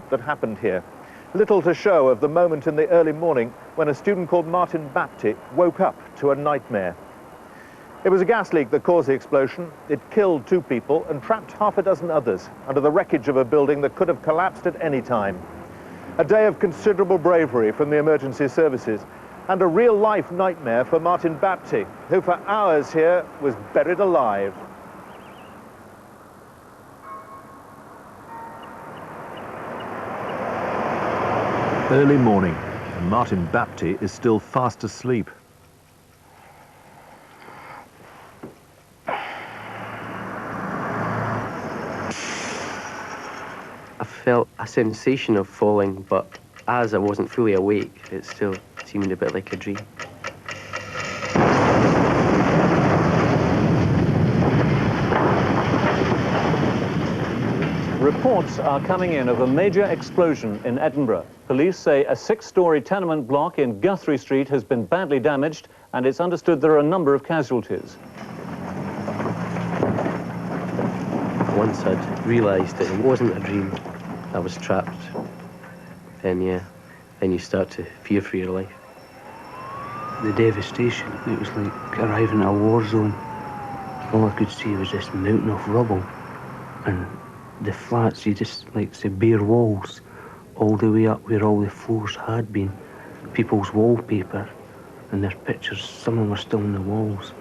that happened here. Little to show of the moment in the early morning when a student called Martin Bapty woke up to a nightmare. It was a gas leak that caused the explosion. It killed 2 people and trapped half a dozen others under the wreckage of a building that could have collapsed at any time. A day of considerable bravery from the emergency services and a real-life nightmare for Martin Bapty, who for hours here was buried alive. Early morning, and Martin Bapty is still fast asleep. I felt a sensation of falling, but as I wasn't fully awake, it still seemed a bit like a dream. Reports are coming in of a major explosion in Edinburgh. Police say a 6-storey tenement block in Guthrie Street has been badly damaged, and it's understood there are a number of casualties. Once I'd realised that it wasn't a dream, I was trapped, then you start to fear for your life. The devastation, it was like arriving at a war zone. All I could see was this mountain of rubble, and the flats, you just like say bare walls, all the way up where all the floors had been. People's wallpaper and their pictures, some of them are still on the walls.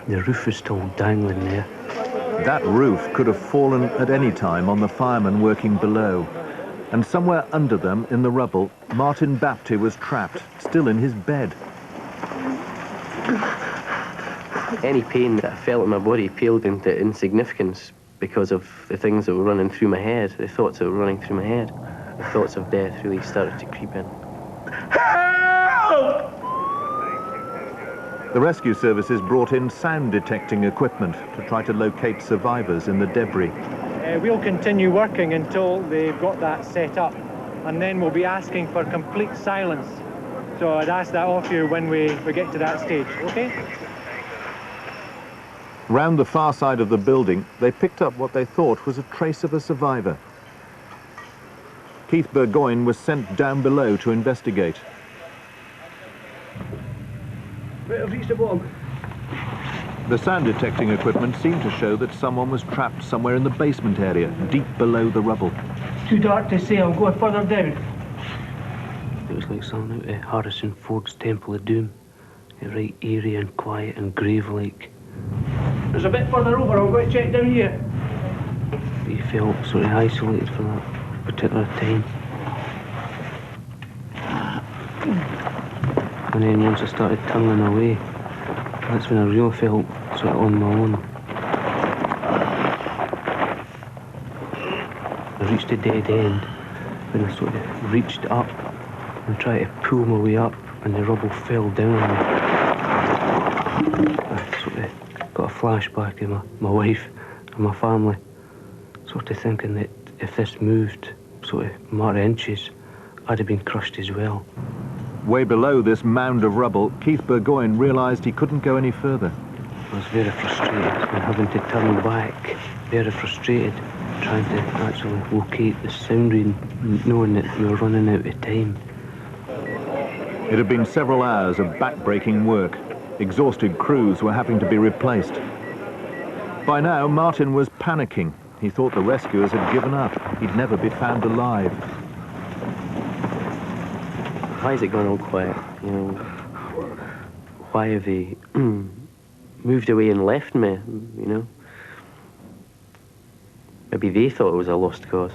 The roof is still dangling there. That roof could have fallen at any time on the firemen working below. And somewhere under them, in the rubble, Martin Bapty was trapped, still in his bed. Any pain that I felt in my body paled into insignificance because of the things that were running through my head, the thoughts that were running through my head. The thoughts of death really started to creep in. Help! The rescue services brought in sound detecting equipment to try to locate survivors in the debris. We'll continue working until they've got that set up, and then we'll be asking for complete silence. So I'd ask that of you when we get to that stage, okay? Round the far side of the building, they picked up what they thought was a trace of a survivor. Keith Burgoyne was sent down below to investigate. I've reached the bottom. The sound detecting equipment seemed to show that someone was trapped somewhere in the basement area, deep below the rubble. Too dark to see, I'll go further down. It was like something out of Harrison Ford's Temple of Doom. Right eerie and quiet and grave-like. There's a bit further over, I'll go to check down here. You felt sort of isolated for that particular time. And then once I started tunnelling away, that's when I really felt sort of on my own. I reached a dead end when I sort of reached up and tried to pull my way up, and the rubble fell down on me. I sort of got a flashback of my wife and my family, sort of thinking that if this moved sort of more inches, I'd have been crushed as well. Way below this mound of rubble, Keith Burgoyne realised he couldn't go any further. I was very frustrated and having to turn back, very frustrated, trying to actually locate the sound reading, knowing that we were running out of time. It had been several hours of back-breaking work. Exhausted crews were having to be replaced. By now, Martin was panicking. He thought the rescuers had given up. He'd never be found alive. Why is it gone all quiet? You know, why have they moved away and left me, you know? Maybe they thought it was a lost cause.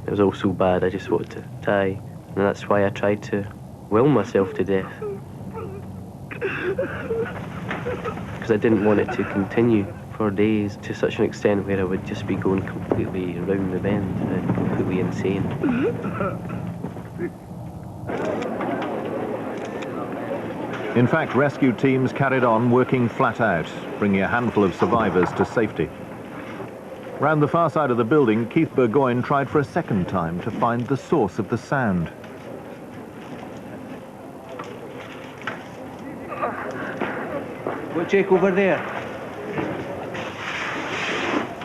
It was all so bad, I just wanted to die. And that's why I tried to will myself to death. Because I didn't want it to continue for days to such an extent where I would just be going completely around the bend, completely insane. In fact, rescue teams carried on working flat out, bringing a handful of survivors to safety. Round the far side of the building, Keith Burgoyne tried for a second time to find the source of the sound. We'll check over there.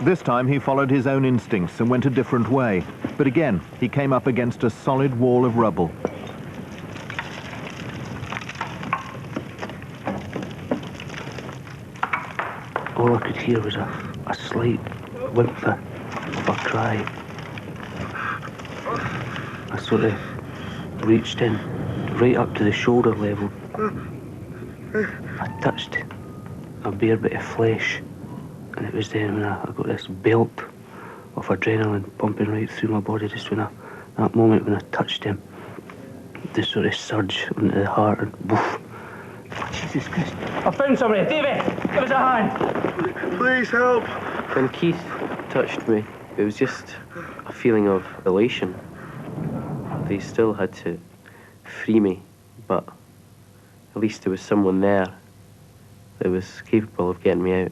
This time he followed his own instincts and went a different way. But again, he came up against a solid wall of rubble. All I could hear was a slight whimper of a cry. I sort of reached in right up to the shoulder level. I touched a bare bit of flesh, and it was then when I got this belt of adrenaline pumping right through my body, just when that moment when I touched him, this sort of surge into the heart, and woof. Jesus Christ. I found somebody. David, give us a hand. Please help. When Keith touched me, it was just a feeling of elation. They still had to free me, but at least there was someone there that was capable of getting me out.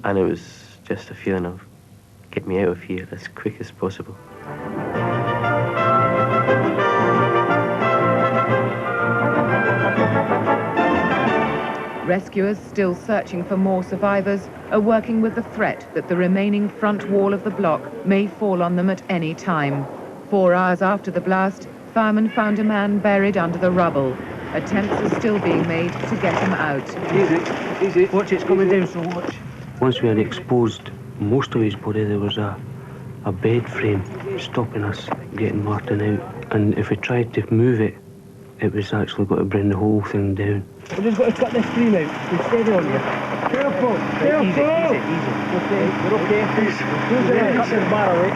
And it was just a feeling of, get me out of here as quick as possible. Rescuers, still searching for more survivors, are working with the threat that the remaining front wall of the block may fall on them at any time. 4 hours after the blast, firemen found a man buried under the rubble. Attempts are still being made to get him out. Easy, easy. Watch, it's coming down, so watch. Once we had exposed most of his body, there was a bed frame stopping us getting Martin out. And if we tried to move it, it was actually going to bring the whole thing down. We're just going to cut this frame out. We'll steady on you. Careful! Careful! Easy. Okay, we're okay. Who's there? Cut this bar away.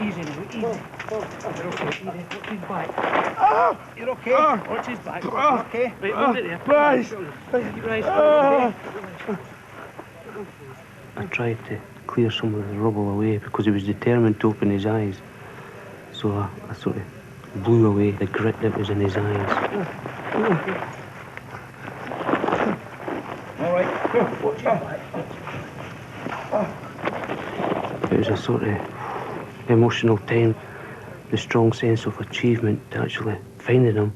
Easy, easy. You're okay, easy. Watch his back. You're okay. Watch his back. Okay. Right, hold it there. Rise! Rise. I tried to clear some of the rubble away because he was determined to open his eyes. So I sort of blew away the grit that was in his eyes. All right. Watch your back. It was a sort of emotional time. The strong sense of achievement to actually finding him,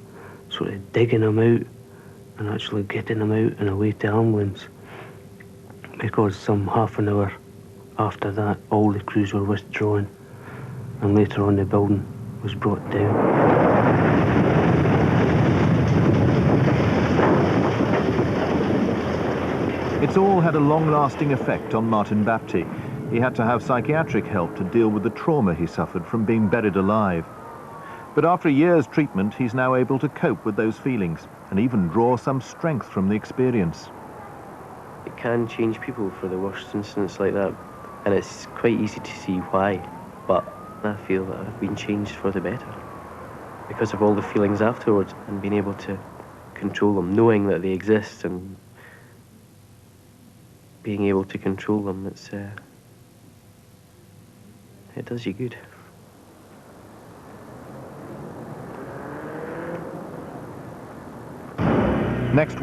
sort of digging him out and actually getting him out and away to ambulance. Because some half an hour after that, all the crews were withdrawn, and later on the building was brought down. It's all had a long-lasting effect on Martin Bapty. He had to have psychiatric help to deal with the trauma he suffered from being buried alive. But after a year's treatment, he's now able to cope with those feelings and even draw some strength from the experience. It can change people for the worst incidents like that, and it's quite easy to see why, but I feel that I've been changed for the better because of all the feelings afterwards and being able to control them, knowing that they exist and being able to control them. It does you good. Next